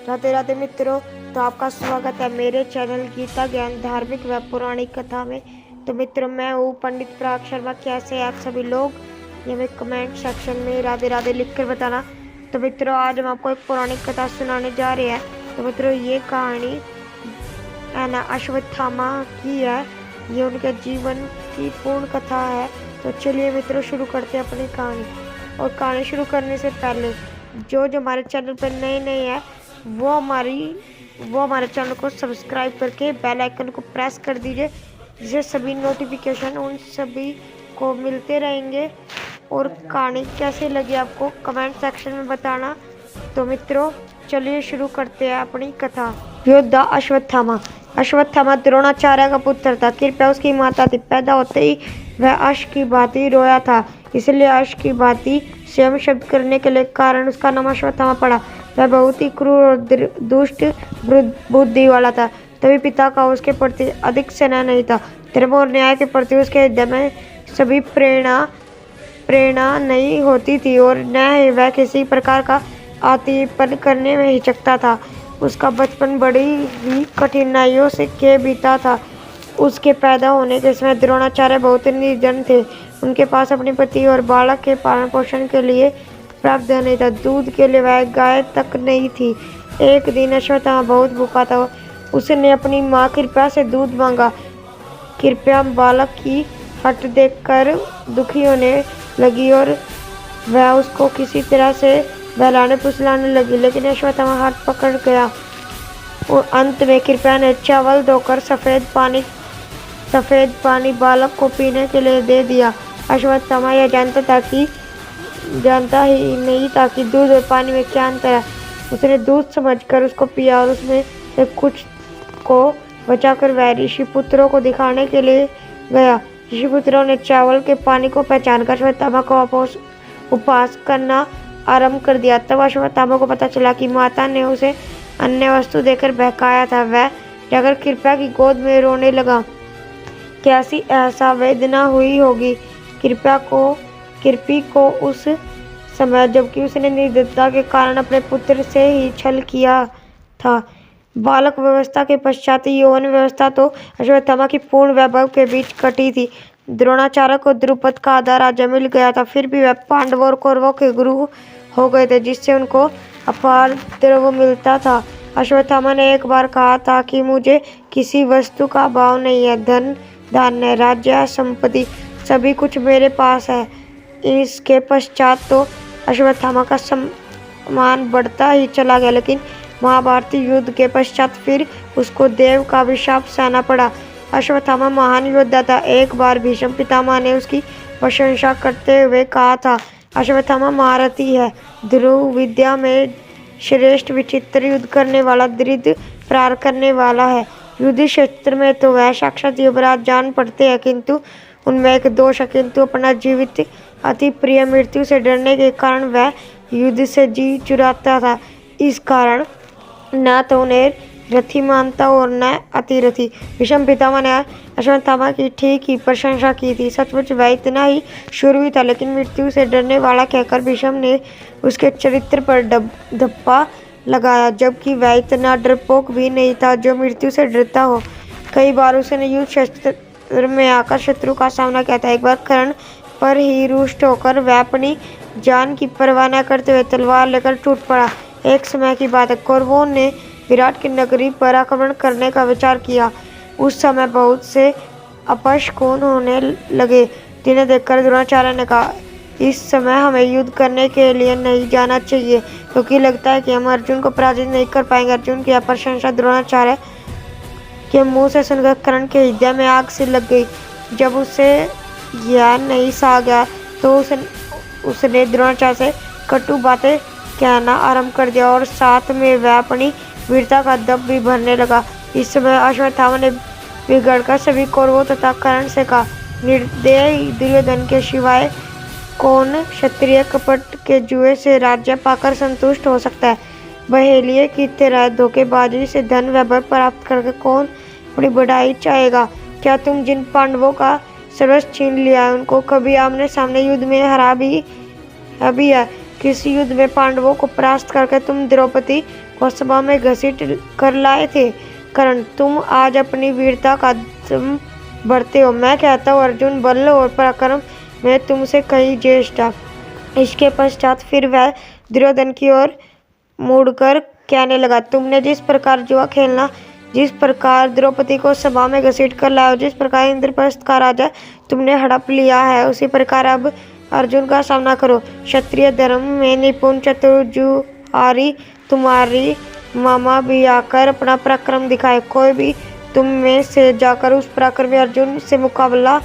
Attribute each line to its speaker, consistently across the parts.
Speaker 1: राधे राधे मित्रों। तो आपका स्वागत है मेरे चैनल गीता ज्ञान धार्मिक व पौराणिक कथा में। तो मित्रों, मैं हूँ पंडित पराग शर्मा। कैसे हैं आप सभी लोग? ये हमें कमेंट सेक्शन में राधे राधे लिखकर बताना। तो मित्रों, आज हम आपको एक पौराणिक कथा सुनाने जा रहे हैं। तो मित्रों, ये कहानी है ना अश्वत्थामा की है। ये उनके जीवन की पूर्ण कथा है। तो चलिए मित्रों, शुरू करते हैं अपनी कहानी। और कहानी शुरू करने से पहले जो हमारे चैनल पर नए हैं वो हमारे चैनल को सब्सक्राइब करके बेल आइकन को प्रेस कर दीजिए, जिससे सभी नोटिफिकेशन उन सभी को मिलते रहेंगे। और कहानी कैसे लगी आपको कमेंट सेक्शन में बताना। तो मित्रों, चलिए शुरू करते हैं अपनी कथा। योद्धा अश्वत्थामा द्रोणाचार्य का पुत्र था। कृपया उसकी माता थी। पैदा होते ही वह अश्व की भांति रोया था, इसलिए अश्व की भांति स्वयं शब्द करने के लिए कारण उसका नाम अश्वत्थामा पड़ा। वह बहुत ही क्रूर और दुष्ट बुद्धि वाला था। तभी पिता का उसके प्रति अधिक स्नेह नहीं था। धर्म और न्याय के प्रति उसके हृदय में सभी प्रेरणा नहीं होती थी, और न ही वह किसी प्रकार का आतिथ्यपन करने में हिचकता था। उसका बचपन बड़ी ही कठिनाइयों से के बीता था। उसके पैदा होने के समय द्रोणाचार्य बहुत निर्धन थे। उनके पास अपनी पति और बालक के पालन पोषण के लिए प्राप्त धन नहीं था। दूध के लिए वह गाय तक नहीं थी। एक दिन अश्वत्थामा बहुत भूखा था। उसने अपनी माँ कृपया से दूध मांगा। कृपया बालक की हट देखकर दुखी होने लगी और वह उसको किसी तरह से बहलाने फुसलाने लगी, लेकिन अश्वत्थामा हाथ पकड़ गया। और अंत में कृपया ने चावल धोकर सफ़ेद पानी बालक को पीने के लिए दे दिया। अश्वत्थामा यह जानता ही नहीं था कि दूध और पानी में क्या अंतर है। उसने दूध समझकर उसको पिया और उसमें से कुछ को बचाकर वह ऋषिपुत्रों को दिखाने के लिए गया। ऋषिपुत्रों ने चावल के पानी को पहचानकर अश्वत्थामा को उपवास करना आरंभ कर दिया। तब अश्वत्थामा को पता चला कि माता ने उसे अन्य वस्तु देकर बहकाया था। वह जाकर कृपया की गोद में रोने लगा। कैसी ऐसा वेदना हुई होगी कृपी को उस समय, जबकि उसने निर्दयता के कारण अपने पुत्र से ही छल किया था। बालक व्यवस्था के पश्चात यौवन व्यवस्था तो अश्वत्थामा की पूर्ण वैभव के बीच कटी थी। द्रोणाचार्य को द्रुपद का आधा राज्य मिल गया था, फिर भी वह पांडवों और कौरवों के गुरु हो गए थे, जिससे उनको अपार द्रव्य मिलता था। अश्वत्थामा ने एक बार कहा था कि मुझे किसी वस्तु का अभाव नहीं है। धन धान्य राज्य संपत्ति सभी कुछ मेरे पास है। इसके पश्चात तो अश्वत्थामा का सम्मान बढ़ता ही चला गया, लेकिन महाभारती युद्ध के पश्चात फिर उसको देव का अभिशाप सहना पड़ा। अश्वत्थामा महान योद्धा था। एक बार भीष्म पितामह ने उसकी प्रशंसा करते हुए कहा था, अश्वत्थामा महारथी है, ध्रुव विद्या में श्रेष्ठ, विचित्र युद्ध करने वाला, दृढ़ प्रहार करने वाला है। युद्ध क्षेत्र में तो वह साक्षात युवराज जान पड़ते हैं, किंतु उनमें एक दोष है, किंतु अपना जीवित अति प्रिय मृत्यु से डरने के कारण वह युद्ध से जी चुराता था। इस कारण न तो उन्हें रथी मानता और न अतिरथी। भीष्म पितामह ने अश्वत्थामा की ठीक ही प्रशंसा की थी। सचमुच वह इतना ही शूरवीर था, लेकिन मृत्यु से डरने वाला कहकर भीष्म ने उसके चरित्र पर धप्पा लगाया, जबकि वह इतना डरपोक भी नहीं था जो मृत्यु से डरता हो। कई बार उसने युद्ध क्षेत्र में आकर शत्रु का सामना किया था। एक बार कर्ण पर ही रुष्ट होकर वह अपनी जान की परवाह न करते हुए तलवार लेकर टूट पड़ा। एक समय की बात है, कौरवों ने विराट की नगरी पर आक्रमण करने का विचार किया। उस समय बहुत से अपशकुन होने लगे, जिन्हें देखकर द्रोणाचार्य ने कहा, इस समय हमें युद्ध करने के लिए नहीं जाना चाहिए, क्योंकि लगता है कि हम अर्जुन को पराजित नहीं कर पाएंगे। अर्जुन की प्रशंसा द्रोणाचार्य के मुंह से सुनकर कर्ण के हृदय में आग सी लग गई। जब उसे यह नहीं सहा गया तो उसने द्रोणाचार्य से कटु बातें कहना आरंभ कर दिया, और साथ में वह अपनी वीरता का दब भी भरने लगा। इस समय अश्वत्थामा ने बिगड़कर सभी कौरवों तथा कर्ण से कहा, निर्दयी दुर्योधन के सिवाय कौन क्षत्रिय कपट के जुए से राज्य पाकर संतुष्ट हो सकता है? बहेलिये की तरह धोखेबाजी से धन वैभव प्राप्त करके कौन अपनी बढ़ाई चाहेगा? क्या तुम जिन पांडवों का सर्वस्व छीन लिया है, उनको कभी आमने सामने युद्ध में हरा भी है? किसी युद्ध में पांडवों को परास्त करके तुम द्रौपदी को सभा में घसीट कर लाए थे। कर्ण, तुम आज अपनी वीरता का दम बढ़ते हो। मैं कहता हूँ अर्जुन, बल और पराक्रम में तुमसे कहीं ज्येष्ठ। इसके पश्चात फिर वह दुर्योधन की ओर मुड़कर कहने लगा, तुमने जिस प्रकार जुआ खेलना, जिस प्रकार द्रौपदी को सभा में घसीट कर लाया, जिस प्रकार इंद्रप्रस्थ का राजा तुमने हड़प लिया है, उसी प्रकार अब अर्जुन का सामना करो। क्षत्रिय धर्म में निपुण चतुर जुआरी तुम्हारी मामा भी आकर अपना पराक्रम दिखाए। कोई भी तुम में से जाकर उस पराक्रमी अर्जुन से मुकाबला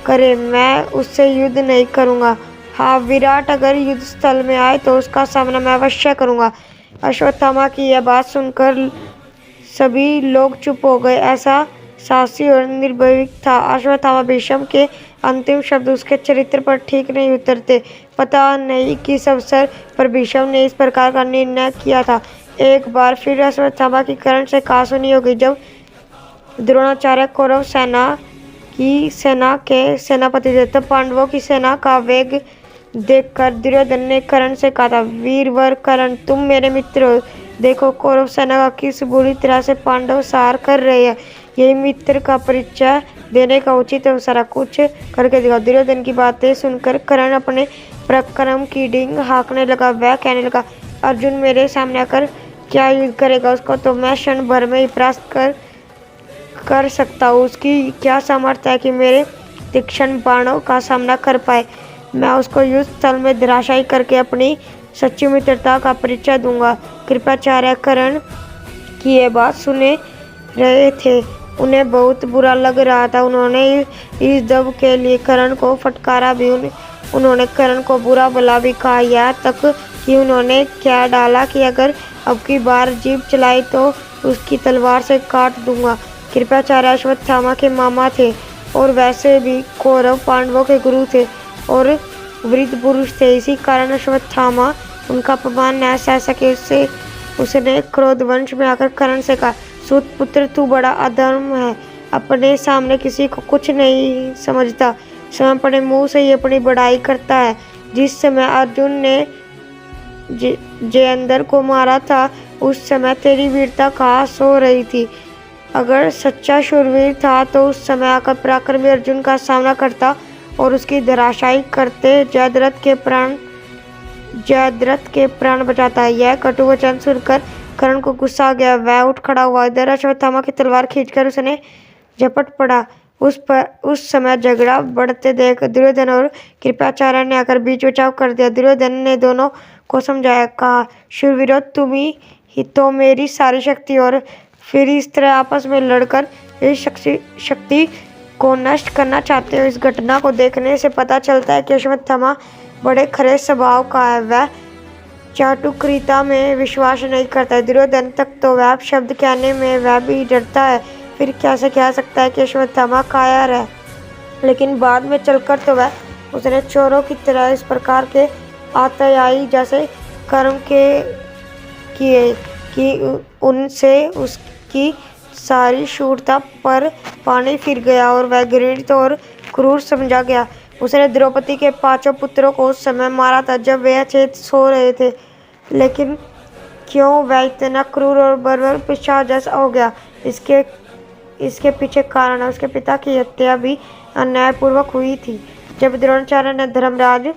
Speaker 1: करे, मैं उससे युद्ध नहीं करूँगा। हाँ, विराट अगर युद्ध स्थल में आए तो उसका सामना मैं अवश्य करूँगा। अश्वत्थामा की यह बात सुनकर सभी लोग चुप हो गए। ऐसा साहसी और निर्भीक था अश्वत्थामा। भीष्म के अंतिम शब्द उसके चरित्र पर ठीक नहीं उतरते। पता नहीं किस अवसर पर भीष्म ने इस प्रकार का निर्णय किया था। एक बार फिर अश्वत्थामा की कर्ण से कहा सुनी होगी, जब द्रोणाचार्य कौरव सेना के सेनापति थे, तब पांडवों की सेना का वेग देखकर दुर्योधन ने कर्ण से कहा था, वीरवर कर्ण, तुम मेरे मित्र हो। देखो कौरव सेना का किस बुरी तरह से पांडव सार कर रहे हैं। यही मित्र का परिचय देने का उचित अवसर है। कुछ करके दिखाओ। दुर्योधन की बातें सुनकर कर्ण अपने पराक्रम की डींग हाँकने लगा। वह कहने लगा, अर्जुन मेरे सामने आकर क्या युद्ध करेगा? उसको तो मैं क्षण भर में ही परास्त कर सकता हूँ। उसकी क्या सामर्थ्य है कि मेरे तीक्ष्ण बाणों का सामना कर पाए? मैं उसको युद्ध स्थल में धराशायी करके अपनी सच्ची मित्रता का परिचय दूंगा। कृपाचार्य कर्ण की ये बात सुने रहे थे। उन्हें बहुत बुरा लग रहा था। उन्होंने इस दब के लिए कर्ण को फटकारा भी। उन्होंने कर्ण को बुरा भला भी कहा, यहाँ तक कि उन्होंने क्या डाला कि अगर अब की बार जीभ चलाई तो उसकी तलवार से काट दूंगा। कृपाचार्य अश्वत्थामा के मामा थे और वैसे भी कौरव पांडवों के गुरु थे और वृद्ध पुरुष थे। इसी कारण अश्वत्थामा उनका अपमान न सह सके। उसने क्रोधवंश में आकर कर्ण से कहा, सूत पुत्र, तू बड़ा अधर्म है। अपने सामने किसी को कुछ नहीं समझता, स्वयं अपने मुंह से ही अपनी बड़ाई करता है। जिस समय अर्जुन ने जयंदर को मारा था, उस समय तेरी वीरता कहाँ सो रही थी? अगर सच्चा शूरवीर था तो उस समय आकर पराक्रमी अर्जुन का सामना करता और उसकी धराशायी करते जयद्रथ के प्राण बचाता। यह कटु वचन सुनकर कर्ण को गुस्सा आ गया। वह उठ खड़ा हुआ। इधर अश्वत्थामा की तलवार खींचकर उसने झपट पड़ा। उस समय झगड़ा बढ़ते देख दुर्योधन और कृपाचार्य ने आकर बीच बचाव कर दिया। दुर्योधन ने दोनों को समझाया, कहा, शूरवीरों, तुम ही तो मेरी सारी शक्ति और फिर इस तरह आपस में लड़कर इस शक्ति को नष्ट करना चाहते हो। इस घटना को देखने से पता चलता है कि अश्वत्थामा बड़े खरे स्वभाव का है। वह चाटुकारिता में विश्वास नहीं करता है। दुर्योधन तक तो वह शब्द कहने में वह भी डरता है। फिर कैसे कह सकता है कि अश्वत्थामा कायर है? लेकिन बाद में चलकर तो वह उसने चोरों की तरह इस प्रकार के आतताई जैसे कर्म किए कि उनसे उसकी सारी शूरता पर पानी फिर गया और वह घृणित और क्रूर समझा गया। उसने द्रौपदी के 5 पुत्रों को उस समय मारा था जब वे अचेत सो रहे थे। लेकिन क्यों वह इतना क्रूर और बर्बर पिशाच जैसा हो गया? इसके पीछे कारण है, उसके पिता की हत्या भी अन्यायपूर्वक हुई थी। जब द्रोणाचार्य ने धर्मराज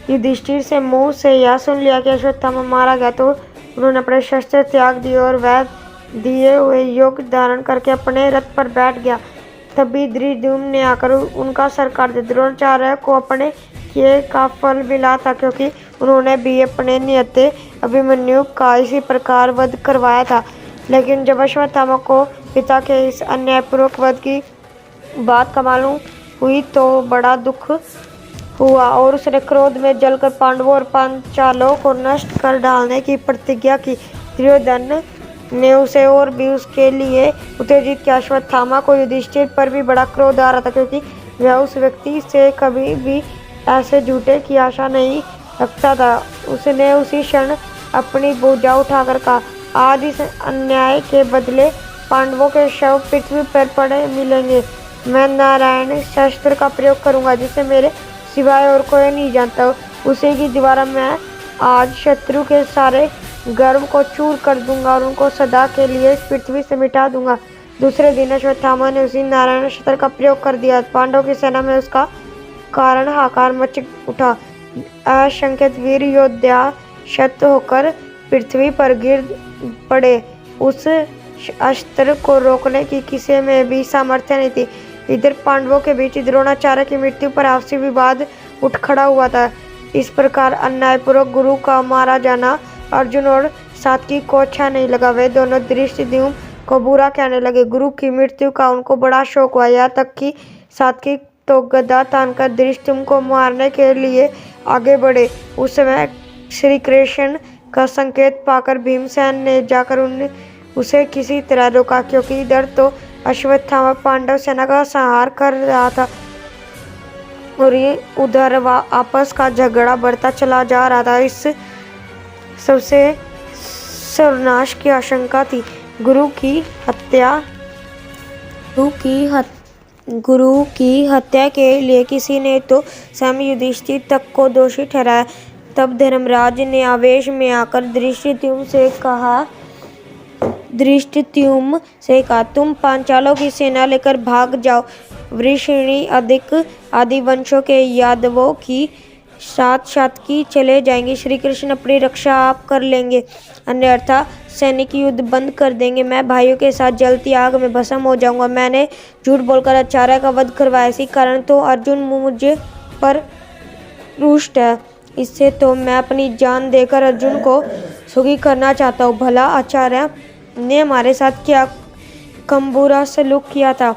Speaker 1: युधिष्ठिर से मुंह से यह सुन लिया कि अश्वत्थामा मारा गया, तो उन्होंने अपने शस्त्र त्याग दिए और वह दिए हुए योग धारण करके अपने रथ पर बैठ गया। तभी धृष्टद्युम्न ने आकर उनका सर काट दिया। द्रोणाचार्य को अपने किए का फल मिला था, क्योंकि उन्होंने भी अपने नियते अभिमन्यु का इसी प्रकार वध करवाया था। लेकिन जब अश्वत्थामा को पिता के इस अन्यायपूर्वक वध की बात का मालूम हुई तो बड़ा दुख हुआ और उसने क्रोध में जलकर पांडवों और पांचालों को नष्ट कर डालने की प्रतिज्ञा की। दुर्योधन ने उसे और भी उसके लिए उत्तेजित किया। अश्वत्थामा को युधिष्ठिर पर भी बड़ा क्रोध आ रहा था, क्योंकि वह उस व्यक्ति से कभी भी ऐसे झूठे की आशा नहीं रखता था। उसने उसी क्षण अपनी भुजा उठाकर कहा, आज इस अन्याय के बदले पांडवों के शव पृथ्वी पर पड़े मिलेंगे। मैं नारायण शस्त्र का प्रयोग करूंगा, जिसे मेरे सिवाय और कोई नहीं जानता। उसी की द्वारा मैं आज शत्रु के सारे गर्व को चूर कर दूंगा और उनको सदा के लिए इस पृथ्वी से मिटा दूंगा। दूसरे दिन अश्वत्थामा ने उसी नारायण अस्त्र का प्रयोग कर दिया। पांडवों की सेना में उसका कारण हाहाकार मच उठा। असंख्य वीर योद्धा शत होकर पृथ्वी पर गिर पड़े। उस अस्त्र को रोकने की किसी में भी सामर्थ्य नहीं थी। इधर पांडवों के बीच द्रोणाचार्य की मृत्यु पर आपसी विवाद उठ खड़ा हुआ था। इस प्रकार अन्यायपूर्वक गुरु का मारा जाना अर्जुन और सात्विकी को अच्छा नहीं लगा। वे दोनों धृष्टद्युम्न को बुरा कहने लगे। गुरु की मृत्यु का उनको बड़ा शोक हुआ। यहाँ तक कि सात्विकी तो गदा तानकर धृष्टद्युम्न को मारने के लिए आगे बढ़े। उस समय श्री कृष्ण का संकेत पाकर भीमसेन ने जाकर उसे किसी तरह रोका, क्योंकि इधर तो अश्वत्थामा पांडव सेना का संहार कर रहा था और ये उधर आपस का झगड़ा बढ़ता चला जा रहा था। इस सबसे सर्वनाश की आशंका थी। गुरु की हत्या के लिए किसी ने तो स्वयं युधिष्ठिर तक को दोषी ठहराया। तब धर्मराज ने आवेश में आकर धृष्टद्युम्न से कहा, तुम पांचालों की सेना लेकर भाग जाओ। वृषणी आदि वंशों के यादवों की सात्विकी चले जाएंगे। श्री कृष्ण अपनी रक्षा आप कर लेंगे, अन्यथा सैनिक युद्ध बंद कर देंगे। मैं भाइयों के साथ जलती आग में भस्म हो जाऊंगा। मैंने झूठ बोलकर आचार्य का वध करवाया, इसी कारण तो अर्जुन मुझे पर रुष्ट है। इससे तो मैं अपनी जान देकर अर्जुन को सुखी करना चाहता हूँ। भला आचार्य ने हमारे साथ क्या कम सलूक किया था।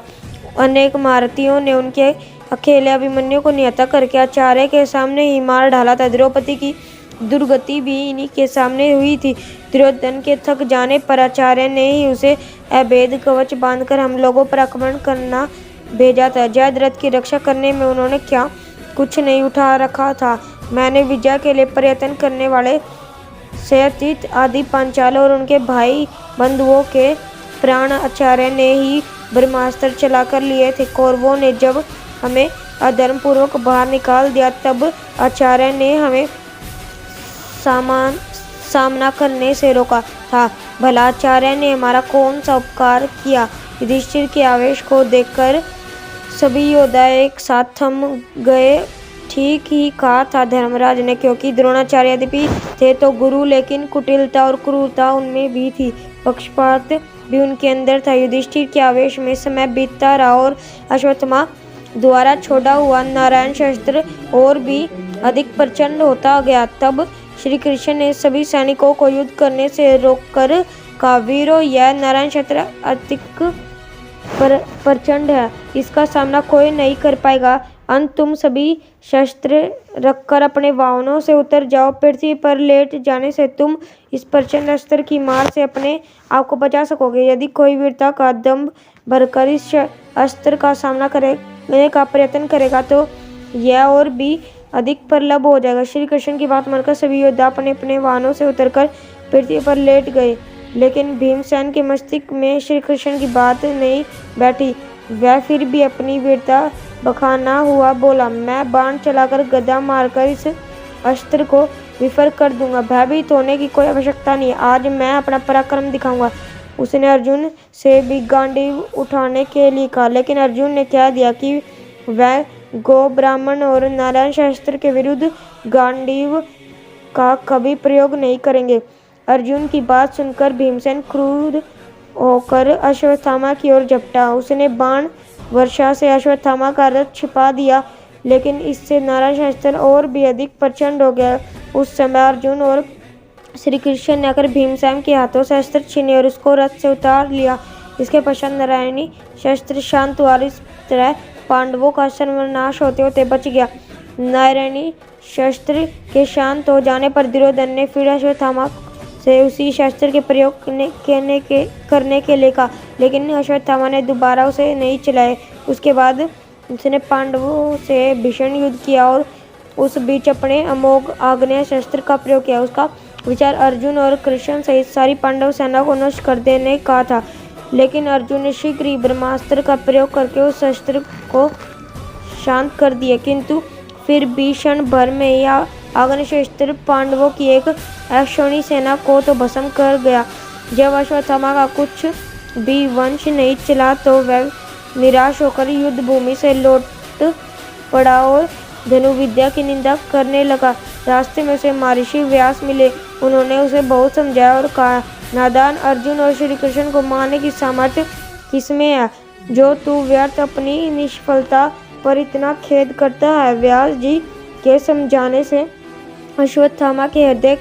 Speaker 1: अनेक महारथियों ने उनके अकेले अभिमन्यु को निहत्था करके आचार्य के सामने ही मार डाला था। द्रौपदी की दुर्गति भी इन्हीं के सामने हुई थी। दुर्योधन के थक जाने पर आचार्य ने ही उसे अभेद कवच बांधकर हम लोगों पर आक्रमण करना भेजा था। जयद्रथ की रक्षा करने में उन्होंने क्या कुछ नहीं उठा रखा था। मैंने विजय के लिए प्रयत्न करने वाले सत्यजित आदि पांचाल और उनके भाई बंधुओं के प्राण आचार्य ने ही ब्रह्मास्त्र चलाकर लिए थे। कौरवों ने जब हमें अधर्म पूर्वक बाहर निकाल दिया, तब आचार्य ने हमें सामना करने से रोका था। भला आचार्य ने हमारा कौन सा उपकार किया। युधिष्ठिर के आवेश को देखकर सभी योद्धा एक साथ थम गए। ठीक ही कहा था धर्मराज ने, क्योंकि द्रोणाचार्य यद्यपि थे तो गुरु, लेकिन कुटिलता और क्रूरता उनमें भी थी। पक्षपात भी उनके अंदर था। युधिष्ठिर के आवेश में समय बीतता रहा और अश्वत्थामा द्वारा छोड़ा हुआ नारायण शस्त्र और भी अधिक प्रचंड होता गया। तब श्री कृष्ण ने सभी सैनिकों को युद्ध करने से रोककर कहा, वीरों, यह नारायण शस्त्र अधिक प्रचंड है, इसका सामना कोई नहीं कर पाएगा। अंत तुम सभी शस्त्र रखकर अपने वाहनों से उतर जाओ। पृथ्वी पर लेट जाने से तुम इस प्रचंड अस्त्र की मार से अपने आप को बचा सकोगे। यदि कोई वीरता का दंभ भरकर इस अस्त्र का सामना करने का प्रयत्न करेगा तो यह और भी अधिक प्रबल हो जाएगा। श्री कृष्ण की बात मानकर सभी योद्धा अपने अपने वाहनों से उतरकर पृथ्वी पर लेट गए, लेकिन भीमसेन के मस्तिष्क में श्री कृष्ण की बात नहीं बैठी। वह फिर भी अपनी वीरता बखाना हुआ बोला, मैं बाण चलाकर गदा मारकर इस अस्त्र को विफल कर दूंगा। भयभीत होने की कोई आवश्यकता नहीं, आज मैं अपना पराक्रम दिखाऊंगा। उसने अर्जुन से भी गांडीव उठाने के लिए कहा, लेकिन अर्जुन ने कह दिया कि वह गो ब्राह्मण और नारायण शास्त्र के विरुद्ध गांडीव का कभी प्रयोग नहीं करेंगे। अर्जुन की बात सुनकर भीमसेन क्रुद्ध होकर अश्वत्थामा की ओर झपटा। उसने बाण वर्षा से अश्वत्थामा का रथ छिपा दिया, लेकिन इससे नारायण शास्त्र और भी अधिक प्रचंड हो गया। उस समय अर्जुन और श्री कृष्ण ने आकर भीमसेन के हाथों से अस्त्र छीने और उसको रथ से उतार लिया। इसके पश्चात नारायणी शस्त्र शांत हुआ। इस तरह पांडवों का सर्वनाश होते होते बच गया। नारायणी शस्त्र के शांत हो जाने पर दुर्योधन ने फिर अश्वत्थामा से उसी शस्त्र के प्रयोग करने के लिए कहा, लेकिन अश्वत्थामा ने दोबारा उसे नहीं चलाए। उसके बाद उसने पांडवों से भीषण युद्ध किया और उस बीच अपने अमोघ आग्नेय शस्त्र का प्रयोग किया। उसका विचार अर्जुन और कृष्ण सहित सारी पांडव सेना को नष्ट कर देने का था, लेकिन अर्जुन ने शीघ्र ही ब्रह्मास्त्र का प्रयोग करके उस शस्त्र को शांत कर दिया। किंतु फिर भी क्षण भर में अग्निशस्त्र पांडवों की एक अक्षौणी सेना को तो भस्म कर गया। जब अश्वत्थामा का कुछ भी वंश नहीं चला तो वह निराश होकर युद्ध भूमि से लौट पड़ा और धनुर्विद्या की निंदा करने लगा। रास्ते में उसे महर्षि व्यास मिले। उन्होंने उसे बहुत समझाया और कहा, नादान अर्जुन और श्री कृष्ण को मारने की सामर्थ्य किसमें है, जो तू व्यर्थ अपनी निष्फलता पर इतना खेद करता है। व्यास जी के समझाने से अश्वत्थामा के हृदय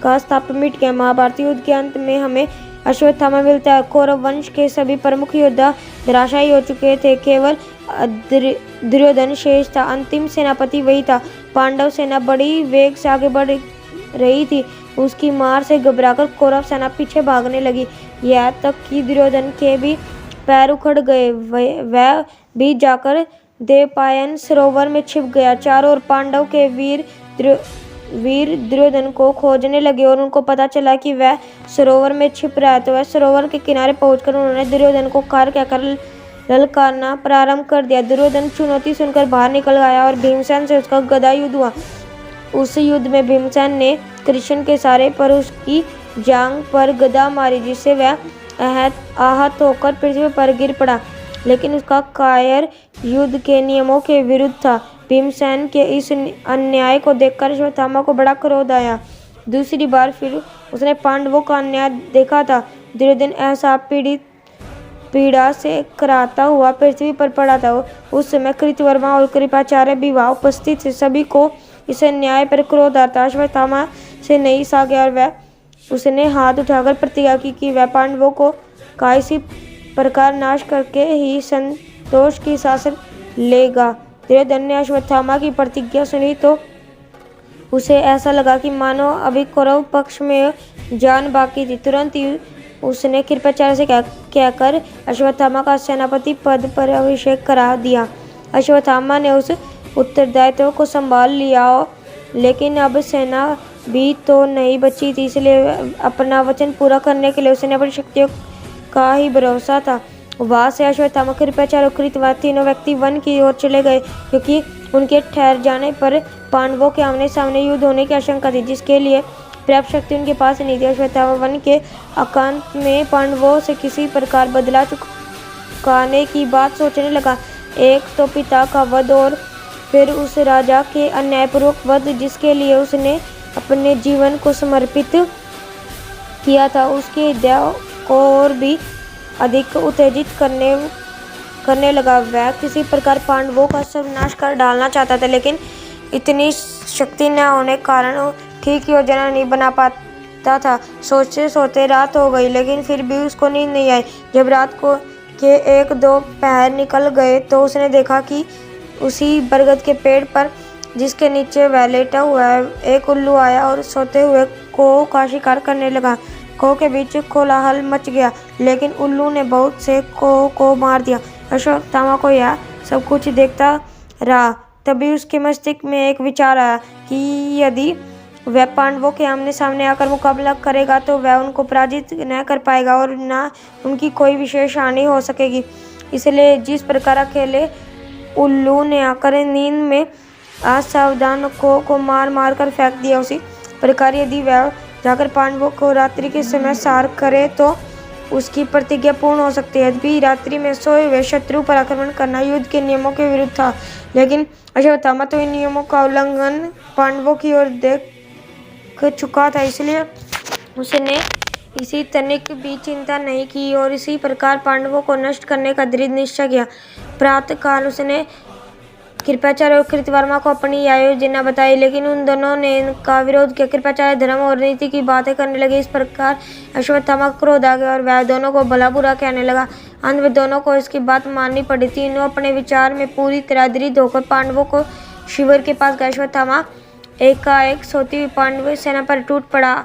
Speaker 1: का स्थाप मिट गया। महाभारत युद्ध के अंत में हमें अश्वत्थामा मिलता है। कौरव वंश के सभी प्रमुख योद्धा धराशायी हो चुके थे, केवल दुर्योधन शेष था। अंतिम सेनापति वही था। पांडव सेना बड़ी वेग से आगे बढ़ रही थी। उसकी मार से घबराकर कौरव सेना पीछे भागने लगी। यहाँ तक कि दुर्योधन के भी पैर उखड़ गए। वह भी जाकर देवपायन सरोवर में छिप गया। चारों ओर पांडव के वीर दुर्योधन को खोजने लगे और उनको पता चला कि वह सरोवर में छिप रहा है। तो वह सरोवर के किनारे पहुंचकर उन्होंने दुर्योधन को कार कहकर ललकारना प्रारंभ कर दिया। दुर्योधन चुनौती सुनकर बाहर निकल आया और भीमसेन से उसका गदा युद्ध हुआ। उस युद्ध में भीमसेन ने कृष्ण के सहारे पर उसकी जांघ पर गदा मारी, जिससे वह आहत होकर पृथ्वी पर गिर पड़ा। लेकिन उसका कायर युद्ध के नियमों के विरुद्ध था। भीमसेन के इस अन्याय को देखकर अश्वत्थामा को बड़ा क्रोध आया। दूसरी बार फिर उसने पांडवों का अन्याय देखा था। दुर्योधन ऐसा पीड़ा से कराता हुआ पृथ्वी पर पड़ा था। उस समय कृतवर्मा और कृपाचार्य भी वहां उपस्थित थे। सभी को इस अन्याय पर क्रोध आता। अश्वत्थामा से नहीं सा गया और वह उसने हाथ उठाकर प्रतिज्ञा की कि वह पांडवों को का इसी प्रकार नाश करके ही संतोष की सांस लेगा। दुर्योधन ने अश्वत्थामा की प्रतिज्ञा सुनी तो उसे ऐसा लगा कि मानो अभी कौरव पक्ष में जान बाकी थी। तुरंत ही उसने कृपाचार्य से कहकर अश्वत्थामा का सेनापति पद पर अभिषेक करा दिया। अश्वत्थामा ने उस उत्तरदायित्व को संभाल लिया, लेकिन अब सेना भी तो नहीं बची थी, इसलिए अपना वचन पूरा करने के लिए उसने अपनी शक्तियों का ही भरोसा था। वहां से अश्वत्थामा, कृपाचार्य और कृतवर्मा तीनों व्यक्ति वन की ओर चले गए, क्योंकि उनके ठहर जाने पर पांडवों के आमने सामने युद्ध होने की आशंका थी, जिसके लिए पर्याप्त शक्ति उनके पास नहीं थी। अश्वत्थामा वन के एकांत में पांडवों से किसी प्रकार बदला चुकाने की बात सोचने लगा। एक तो पिता का वध और फिर उस राजा के अन्यायपूर्वक वध जिसके लिए उसने अपने जीवन को समर्पित किया था, उसके हृदय को और भी अधिक उत्तेजित करने लगा। वह किसी प्रकार पांडवों का सर्वनाश कर डालना चाहता था, लेकिन इतनी शक्ति न होने के कारण ठीक योजना नहीं बना पाता था। सोचते सोचते रात हो गई, लेकिन फिर भी उसको नींद नहीं आई। जब रात को के 1-2 पहर निकल गए तो उसने देखा कि उसी बरगद के पेड़ पर, जिसके नीचे वह लेटा हुआ है, एक उल्लू आया और सोते हुए कोह का शिकार करने लगा। कोह के बीच कोलाहल मच गया, लेकिन उल्लू ने बहुत से कोह को मार दिया। अश्वत्थामा को यह सब कुछ देखता रहा। तभी उसके मस्तिष्क में एक विचार आया कि यदि वह पांडवों के आमने सामने आकर मुकाबला करेगा तो वह उनको पराजित न कर पाएगा और न उनकी कोई विशेष हानि हो सकेगी। इसलिए जिस प्रकार अकेले उल्लू ने आकर नींद में असावधान को मार मार कर फेंक दिया, उसी प्रकार यदि वह जाकर पांडवों को रात्रि के समय सार करे तो उसकी प्रतिज्ञा पूर्ण हो सकती है। यद्यपि रात्रि में सोए हुए शत्रु पर आक्रमण करना युद्ध के नियमों के विरुद्ध था, लेकिन अश्वत्थामा तो इन नियमों का उल्लंघन पांडवों की ओर देख चुका था, इसलिए उसने इसी तनिक भी चिंता नहीं की और इसी प्रकार पांडवों को नष्ट करने का दृढ़ निश्चय किया। प्रातः काल उसने कृपाचार्य और कृतवर्मा को अपनी योजना बताई, लेकिन उन दोनों ने इनका विरोध किया। कृपाचार्य धर्म और नीति की बातें करने लगे। इस प्रकार अश्वत्थामा का क्रोध आ गया और वह दोनों को भला बुरा कहने लगा। अंत में दोनों को इसकी बात माननी पड़ी। तीनों अपने विचार में पूरी तरह दृढ़ होकर पांडवों को शिविर के पास गए। अश्वत्थामा एकाएक सोती हुई पांडव सेना पर टूट पड़ा।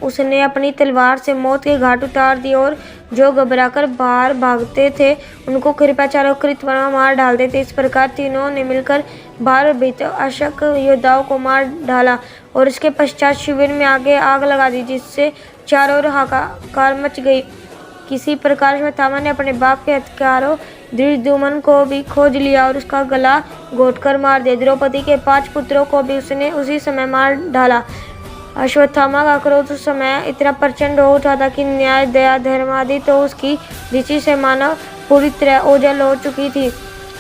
Speaker 1: उसने अपनी तलवार से मौत के घाट उतार दिए और जो घबराकर बाहर भागते थे उनको कृपाचार्य और कृतवर्मा मार डालते थे। इस प्रकार तीनों ने मिलकर बाहर भीतर अशक योद्धाओं को मार डाला और इसके पश्चात शिविर में आग लगा दी, जिससे चारों ओर हाहाकार मच गई। किसी प्रकार अश्वत्थामा ने अपने बाप के हत्यारों धृष्टद्युम्न को भी खोज लिया और उसका गला घोंटकर मार दिया। द्रौपदी के 5 पुत्रों को भी उसने उसी समय मार डाला। अश्वत्थामा का क्रोध उस समय इतना प्रचंड हो उठा था कि न्याय, दया, धर्म आदि तो उसकी दृष्टि से मानव पूरी तरह ओझल हो चुकी थी।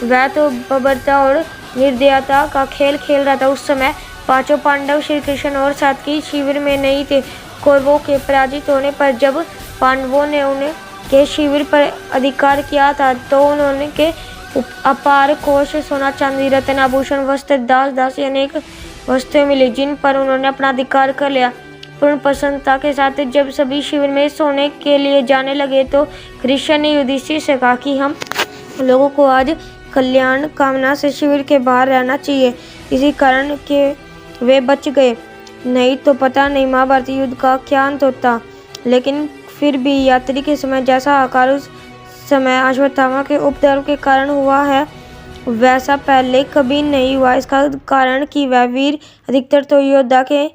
Speaker 1: वह तो बर्बरता और निर्दयता का खेल खेल रहा था। उस समय 5 पांडव श्री कृष्ण और सात्विकी शिविर में नहीं थे। कौरवों के पराजित होने पर जब पांडवों ने उनके शिविर पर अधिकार किया था तो उन्होंने के अपार कोष सोना, चांदी, रत्न, आभूषण, वस्त्र, दास दासी अनेक वस्तुएं मिली जिन पर उन्होंने अपना अधिकार कर लिया। पूर्ण प्रसन्नता के साथ जब सभी शिविर में सोने के लिए जाने लगे तो कृष्ण ने युधिष्ठिर से कहा कि हम लोगों को आज कल्याण कामना से शिविर के बाहर रहना चाहिए। इसी कारण के वे बच गए, नहीं तो पता नहीं महाभारत युद्ध का क्या अंत होता। लेकिन फिर भी यात्री के समय जैसा आकार उस समय अश्वत्थामा के उपद्रव के कारण हुआ है वैसा पहले कभी नहीं हुआ। इसका कारण कि वह वीर अधिकतर तो योद्धा के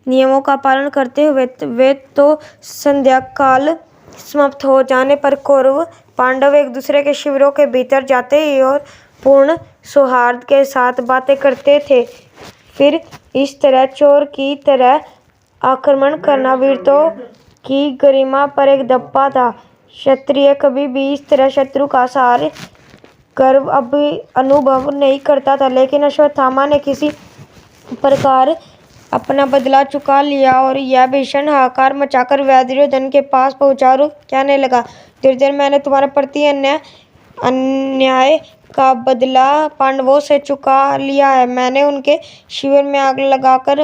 Speaker 1: नियमों का पालन करते हुए वे तो संध्या काल समाप्त हो जाने पर कौरव पांडव एक दूसरे के शिविरों के भीतर जाते ही और पूर्ण सौहार्द के साथ बातें करते थे। फिर इस तरह चोर की तरह आक्रमण करना वीरत्व की गरिमा पर एक धब्बा था। क्षत्रिय कभी भी इस तरह शत्रु का सार गर्व अब अनुभव नहीं करता था। लेकिन अश्वत्थामा ने किसी प्रकार अपना बदला चुका लिया और यह भीषण हाहाकार मचाकर वह दुर्योधन के पास पहुंचा और कहने लगा, दुर्योधन, मैंने तुम्हारे प्रति अन्याय का बदला पांडवों से चुका लिया है। मैंने उनके शिविर में आग लगाकर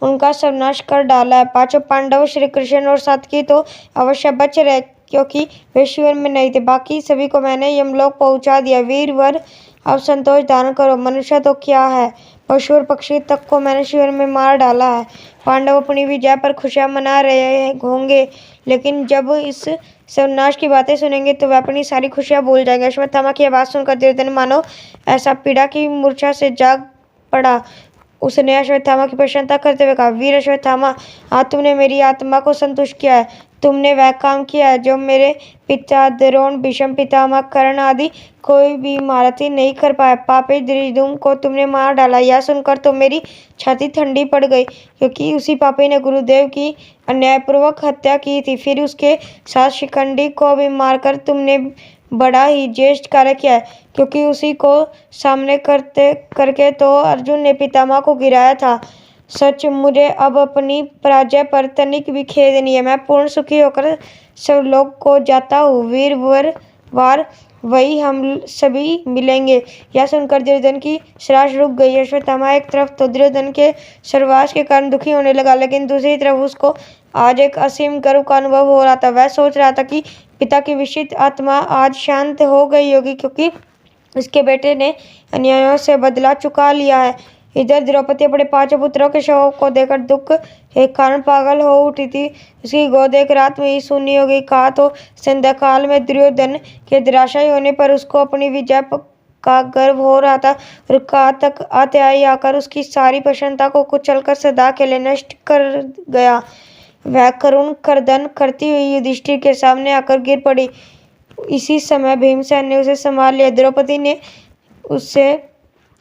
Speaker 1: उनका सर्वनाश कर डाला है। 5 पांडव श्री कृष्ण और सात्विकी तो अवश्य बच रहे क्योंकि वे शिविर में नहीं थे। बाकी सभी को मैंने यमलोक पहुंचा दिया। वीरवर, अब संतोष धारण करो। मनुष्य तो क्या है, पशु और पक्षी तक को मैंने शिविर में मार डाला है। पांडव अपनी विजय पर खुशियां मना रहे होंगे, लेकिन जब इस सर्वनाश की बातें सुनेंगे तो वे अपनी सारी खुशियां भूल जाएंगे। अश्वत्थामा की आवाज सुनकर दुर्योधन मानो ऐसा पीड़ा की मूर्छा से जाग पड़ा। उसने अश्वत्थामा की प्रशंसा करते हुए कहा, वीर अश्वत्थामा, आज तुमने मेरी आत्मा को संतुष्ट किया है। तुमने वह काम किया है जो मेरे पिता द्रोण, भीष्म पितामह, कर्ण आदि कोई भी महारथी नहीं कर पाया। पापी धृष्टद्युम्न को तुमने मार डाला। यह सुनकर तो मेरी छाती ठंडी पड़ गई, क्योंकि उसी पापी ने गुरुदेव की अन्यायपूर्वक हत्या की थी। फिर उसके साथ शिखंडी को भी मारकर तुमने बड़ा ही ज्येष्ठ कार्य किया है, क्योंकि उसी को सामने करके तो अर्जुन ने पितामह को गिराया था। सच, मुझे अब अपनी पराजय पर तनिक भी खेद नहीं है। मैं पूर्ण सुखी होकर सर्वलोक को जाता हूँ। वीरवार वही हम सभी मिलेंगे। यह सुनकर दुर्योधन की श्रास रुक गई। अश्वत्थामा एक तरफ तो दुर्योधन के सर्वनाश के कारण दुखी होने लगा, लेकिन दूसरी तरफ उसको आज एक असीम गर्व का अनुभव हो रहा था। वह सोच रहा था कि पिता की विशिष्ट आत्मा आज शांत हो गई होगी, क्योंकि उसके बेटे ने अन्यायों से बदला चुका लिया है। इधर द्रौपदी अपने 5 पुत्रों के शवों को देखकर दुख के कारण पागल हो उठी थी। उसकी गोद एक रात में ही सुनी हो गई। कहा तो संध्या काल में दुर्योधन के धराशायी होने पर उसको अपनी विजय का गर्व हो रहा था, और कहा तक आते आकर उसकी सारी प्रसन्नता को कुचलकर सदा के लिए नष्ट कर गया। वह करुण क्रंदन करती हुई युधिष्ठिर के सामने आकर गिर पड़ी। इसी समय भीमसेन ने उसे संभाल लिया। द्रौपदी ने उससे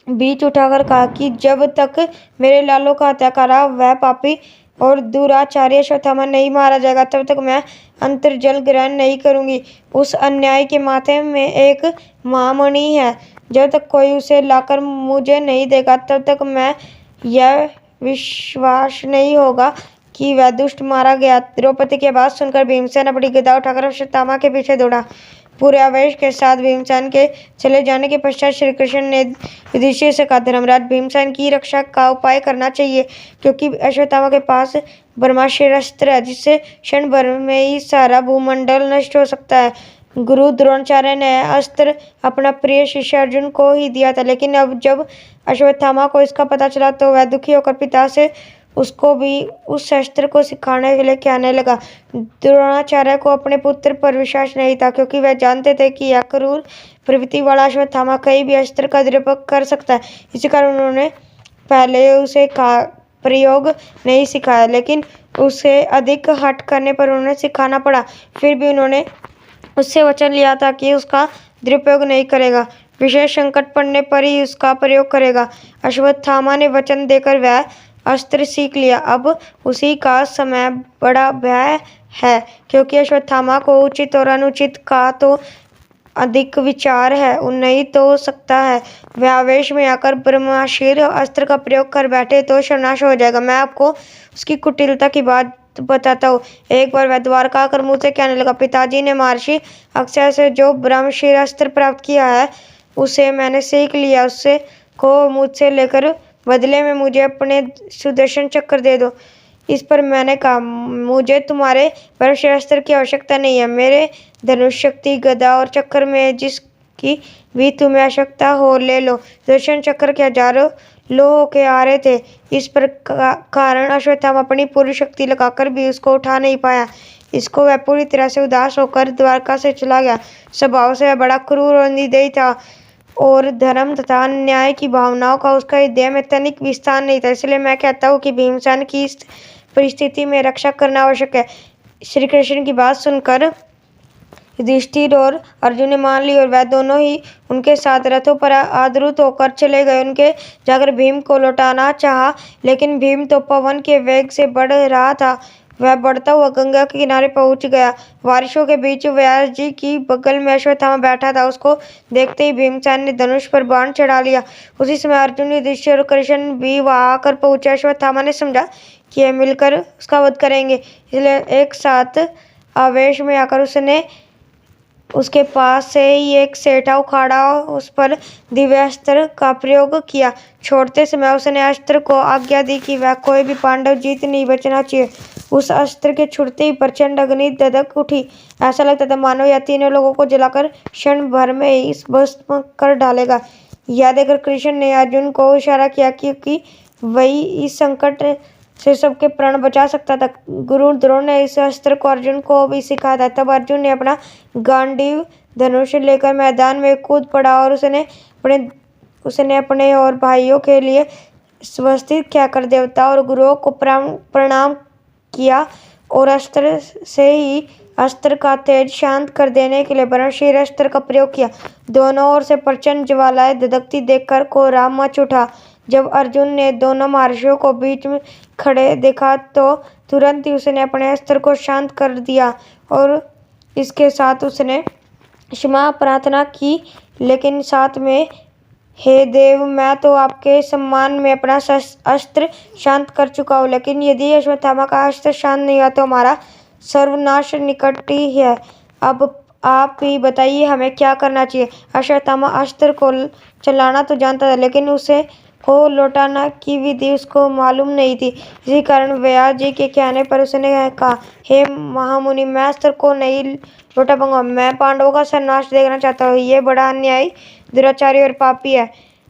Speaker 1: बीच उठाकर कहा कि जब तक मेरे लालों का हत्यारा वह पापी और दुराचारी अश्वत्थामा नहीं मारा जाएगा, तब तक मैं अंतर्जल ग्रहण नहीं करूंगी। उस अन्याय के माथे में एक महामणि है। जब तक कोई उसे लाकर मुझे नहीं देगा, तब तक मैं यह विश्वास नहीं होगा कि वह दुष्ट मारा गया। द्रौपदी की बात सुनकर भीमसेन अपनी गदा उठाकर अश्वत्थामा के पीछे दौड़ा। पूरे आवेश के साथ भीमसेन के चले जाने के पश्चात श्री कृष्ण ने युधिष्ठिर से कहा, धर्मराज, भीमसेन की रक्षा का उपाय करना चाहिए, क्योंकि अश्वत्थामा के पास ब्रह्मास्त्र अस्त्र है, जिससे क्षण भर में ही सारा भूमंडल नष्ट हो सकता है। गुरु द्रोणाचार्य ने अस्त्र अपना प्रिय शिष्य अर्जुन को ही दिया था, लेकिन अब जब अश्वत्थामा को इसका पता चला तो वह दुखी होकर पिता से उसको भी उस शस्त्र को सिखाने के लिए कहने लगा। द्रोणाचार्य को अपने पुत्र पर विश्वास नहीं था, क्योंकि वह जानते थे कि यह क्रूर प्रवृत्ति वाला अश्वत्थामा कहीं भी अस्त्र का दुरुपयोग कर सकता है। इसी कारण उन्होंने पहले उसे प्रयोग नहीं सिखाया, लेकिन उसे अधिक हठ करने पर उन्हें सिखाना पड़ा। फिर भी उन्होंने उससे वचन लिया था कि उसका दुरुपयोग नहीं करेगा, विशेष संकट पड़ने पर ही उसका प्रयोग करेगा। अश्वत्थामा ने वचन देकर वह अस्त्र सीख लिया। अब उसी का समय बड़ा भय है, क्योंकि अश्वत्थामा को उचित और अनुचित का तो अधिक विचार है, नहीं तो हो सकता है वह आवेश में आकर ब्रह्मास्त्र अस्त्र का प्रयोग कर बैठे तो सर्वनाश हो जाएगा। मैं आपको उसकी कुटिलता की बात बताता हूँ। एक बार वह द्वारका आकर मुझसे कहने लगा, पिताजी ने महर्षि अक्षय से जो ब्रह्मास्त्र अस्त्र प्राप्त किया है उसे मैंने सीख लिया, उससे को मुझसे लेकर बदले में मुझे अपने सुदर्शन चक्र दे दो। इस पर मैंने कहा, मुझे तुम्हारे ब्रह्मास्त्र की आवश्यकता नहीं है। मेरे धनुष शक्ति, गदा और चक्र में जिसकी भी तुम्हें आवश्यकता हो ले लो। सुदर्शन चक्र के हजारों लोहों के आ रहे थे, इस पर कारण अश्वत्थामा अपनी पूरी शक्ति लगाकर भी उसको उठा नहीं पाया। इसको वह पूरी तरह से उदास होकर द्वारका से चला गया। स्वभाव से वह बड़ा क्रूर और निर्दयी था और धर्म तथा न्याय की भावनाओं का उसका हृदय में तनिक भी स्थान नहीं था। इसलिए मैं कहता हूँ कि भीमसेन की इस परिस्थिति में रक्षा करना आवश्यक है। श्री कृष्ण की बात सुनकर युधिष्ठिर और अर्जुन ने मान ली और वह दोनों ही उनके साथ रथों पर आरूढ़ होकर चले गए। उनके जाकर भीम को लौटाना चाहा, लेकिन भीम तो पवन के वेग से बढ़ रहा था। वह बढ़ता हुआ गंगा के किनारे पहुंच गया। बारिशों के बीच व्यास जी की बगल में अश्वत्थामा बैठा था। उसको देखते ही भीमसेन ने धनुष पर बाण चढ़ा लिया। उसी समय अर्जुन, युधिष्ठिर और कृष्ण भी वहां आकर पहुंचे। अश्वत्थामा ने समझा कि ये मिलकर उसका वध करेंगे, इसलिए एक साथ आवेश में आकर उसने उसके पास से ही एक सेठा उखाड़ा और उस पर दिव्यास्त्र का प्रयोग किया। छोड़ते समय उसने अस्त्र को आज्ञा दी कि वह कोई भी पांडव जीत नहीं बचना चाहिए। उस अस्त्र के छूटते ही प्रचंड अग्नि दधक उठी। ऐसा लगता था मानो यह तीनों लोगों को जलाकर क्षण भर में ही भस्म कर डालेगा। यह देखकर कृष्ण ने अर्जुन को इशारा किया क्योंकि वही इस संकट से सबके प्राण बचा सकता था। गुरु द्रोण ने इस अस्त्र को अर्जुन को भी सिखाया था। तब अर्जुन ने अपना गांडीव धनुष लेकर मैदान में कूद पड़ा और उसने अपने और भाइयों के लिए स्वस्तिक कहकर देवता और गुरुओं को प्रणाम किया और अस्त्र से ही अस्त्र का तेज शांत कर देने के लिए ब्रह्मास्त्र अस्त्र का प्रयोग किया। दोनों ओर से प्रचंड ज्वालाएं धधकती देखकर कोहराम मच उठा। जब अर्जुन ने दोनों महर्षियों को बीच में खड़े देखा तो तुरंत ही उसने अपने अस्त्र को शांत कर दिया और इसके साथ उसने क्षमा प्रार्थना की, लेकिन साथ में, हे देव, मैं तो आपके सम्मान में अपना अस्त्र शांत कर चुका हूँ, लेकिन यदि अश्वत्थामा का अस्त्र शांत नहीं हुआ तो हमारा सर्वनाश निकट ही है। अब आप ही बताइए हमें क्या करना चाहिए। अश्वत्थामा अस्त्र को चलाना तो जानता था, लेकिन उसे को लौटाना की विधि उसको मालूम नहीं थी। इसी कारण व्यास जी के कहने पर उसने कहा, हे महामुनि, मैं अस्त्र को नहीं लौटा पाऊंगा। मैं पांडवों का सर्वनाश देखना चाहता हूँ। ये बड़ा अन्यायी, दुराचारी और पापी है।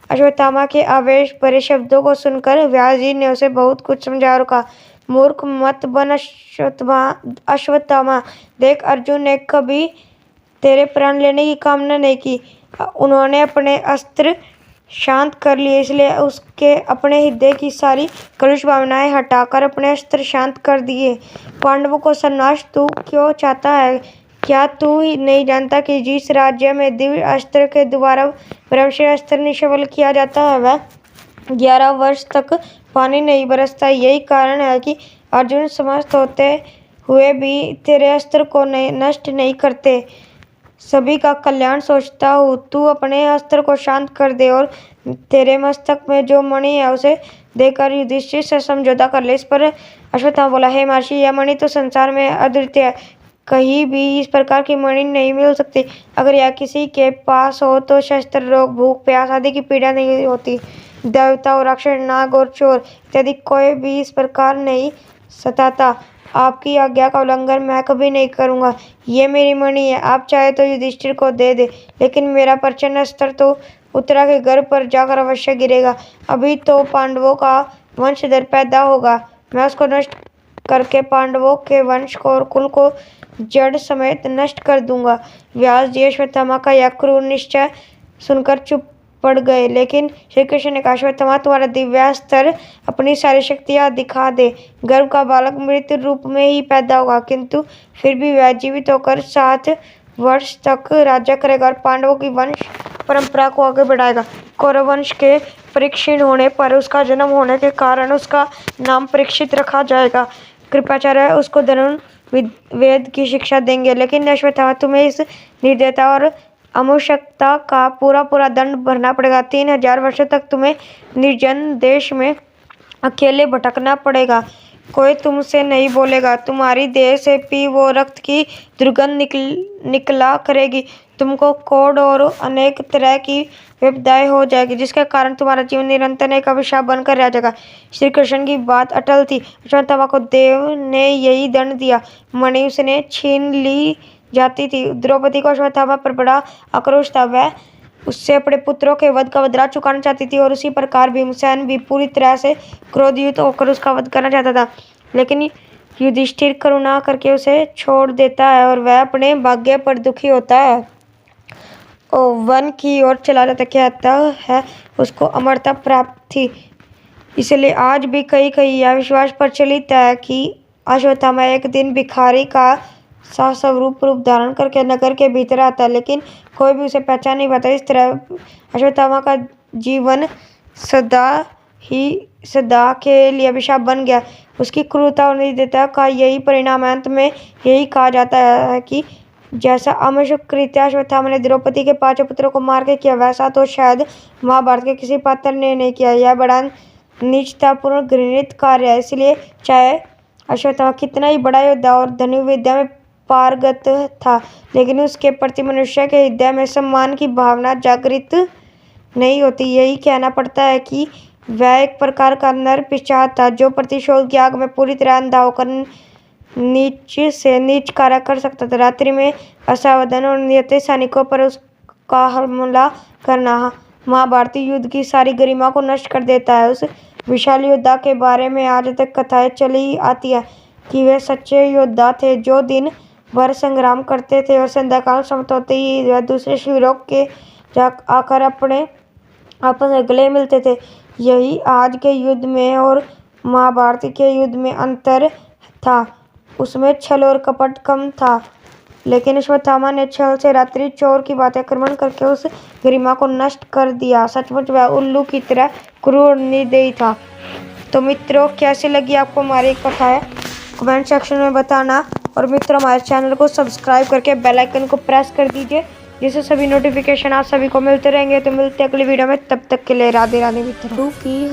Speaker 1: अश्वत्थामा के आवेश भरे शब्दों को सुनकर व्यास जी ने उसे बहुत कुछ समझाया और कहा, मूर्ख मत बन अश्वत्थामा। देख, अर्जुन ने कभी तेरे प्राण लेने की कामना नहीं की। उन्होंने अपने अस्त्र शांत कर लिए, इसलिए उसके अपने हृदय की सारी कलुष भावनाएं हटाकर अपने अस्त्र शांत कर दिए। पांडवों को सर्वनाश तू क्यों चाहता है? क्या तू ही नहीं जानता कि जिस राज्य में दिव्य अस्त्र के द्वारा ब्रह्मास्त्र अस्त्र निष्फल किया जाता है वह 11 वर्ष तक पानी नहीं बरसता? यही कारण है कि अर्जुन समस्त होते हुए भी तेरे अस्त्र को नष्ट नहीं करते। सभी का कल्याण सोचता हूँ, तू अपने अस्त्र को शांत कर दे और तेरे मस्तक में जो मणि है उसे देकर युधिष्ठिर से समझौता कर ले। इस पर अश्वत्थामा बोला, हे महर्षि, यह मणि तो संसार में अद्वितीय है, कहीं भी इस प्रकार की मणि नहीं मिल सकती। अगर यह किसी के पास हो तो शस्त्र, रोग, भूख, प्यास आदि की पीड़ा नहीं होती। देवता और राक्षस, नाग और चोर इत्यादि कोई भी इस प्रकार नहीं सताता। आपकी आज्ञा का उल्लंघन मैं कभी नहीं करूंगा। ये मेरी मणि है, आप चाहे तो युधिष्ठिर को दे दे, लेकिन मेरा प्रचंड अस्त्र तो उत्तरा के गर्भ पर जाकर अवश्य गिरेगा। अभी तो पांडवों का वंशधर पैदा होगा, मैं उसको नष्ट करके पांडवों के वंश को और कुल को जड़ समेत नष्ट कर दूंगा। व्यास जी अश्वत्थामा का यह क्रूर निश्चय सुनकर चुप पड़ गए, लेकिन श्री कृष्ण ने कहा, अश्वत्थामा, तुम्हारा दिव्यास्त्र अपनी सारी शक्तियां दिखा दे। गर्भ का बालक मृत रूप में ही पैदा होगा, किंतु फिर भी वह जीवित होकर 7 वर्ष तक राज्य करेगा और पांडवों की वंश परंपरा को आगे बढ़ाएगा। कौरव वंश के परीक्षीण होने पर उसका जन्म होने के कारण उसका नाम परीक्षित रखा जाएगा। कृपाचार्य उसको धनुर्वेद की शिक्षा देंगे, लेकिन अश्वत्थामा तुम्हें इस निर्दयता और अमूर्खता का पूरा दंड भरना पड़ेगा। 3000 वर्षों तक तुम्हें निर्जन देश में अकेले भटकना पड़ेगा। कोई तुमसे नहीं बोलेगा। तुम्हारी देह से पी वो रक्त की दुर्गंध निकला करेगी। तुमको कोढ़ और अनेक तरह की विपदाएं हो जाएगी, जिसके कारण तुम्हारा जीवन निरंतर एक अभिशाप बनकर रह जाएगा। श्री कृष्ण की बात अटल थी। अश्वत्थामा को देव ने यही दंड दिया। मणि उसने छीन ली जाती थी। द्रौपदी को अश्वत्थामा पर बड़ा आक्रोश था। वह उससे अपने पुत्रों के वध का बदला चुकाना चाहती थी और उसी प्रकार भीमसेन भी पूरी तरह से क्रोधयुक्त होकर उसका वध करना चाहता था, लेकिन युधिष्ठिर करुणा करके उसे छोड़ देता है और वह अपने भाग्य पर दुखी होता है और वन की ओर चला जाता। कहता है उसको अमरता प्राप्त थी। इसलिए आज भी कहीं यह विश्वास प्रचलित है कि अश्वत्थामा एक दिन भिखारी का सा स्वरूप धारण करके नगर के भीतर आता है, लेकिन कोई भी उसे पहचान नहीं पाता। इस तरह अश्वत्थामा का जीवन सदा के लिए अभिशाप बन गया। उसकी क्रूरता और निर्दयता का यही परिणाम है। अंत में यही कहा जाता है कि जैसा अमूर्ख कृत्य अश्वत्थामा ने द्रौपदी के 5 पुत्रों को मार के किया, वैसा तो शायद महाभारत के किसी पात्र ने नहीं किया। यह बड़ा नीचतापूर्ण घृणित कार्य है। इसलिए चाहे अश्वत्थामा कितना ही बड़ा योद्धा और धनुर्विद्या में पारंगत था, लेकिन उसके प्रति मनुष्य के हृदय में सम्मान की भावना जागृत नहीं होती। यही कहना पड़ता है कि वह एक प्रकार का नर पिशाच था, जो प्रतिशोध की आग में पूरी तरह अंधा होकर नीच से नीच कार्य कर सकता था। रात्रि में असावधान और नियत सैनिकों पर उसका हमला करना महाभारती युद्ध की सारी गरिमा को नष्ट कर देता है। उस विशाल योद्धा के बारे में आज तक कथाएं चली आती है कि वे सच्चे योद्धा थे, जो दिन भर संग्राम करते थे और संध्याकाल समाप्त होते ही वह दूसरे शिविरों के आकर अपने आपस में गले मिलते थे। यही आज के युद्ध में और महाभारत के युद्ध में अंतर था। उसमें छल और कपट कम था, लेकिन अश्वत्थामा ने छल से रात्रि चोर की बातें आक्रमण करके उस गरिमा को नष्ट कर दिया। सचमुच वह उल्लू की तरह क्रूर निर्दयी था। तो मित्रों, कैसी लगी आपको हमारी कथाएं कमेंट सेक्शन में बताना, और मित्रों हमारे चैनल को सब्सक्राइब करके बेल आइकन को प्रेस कर दीजिए, जिससे सभी नोटिफिकेशन आप सभी को मिलते रहेंगे। तो मिलते हैं अगली वीडियो में, तब तक के लिए राधे राधे मित्रों।
Speaker 2: की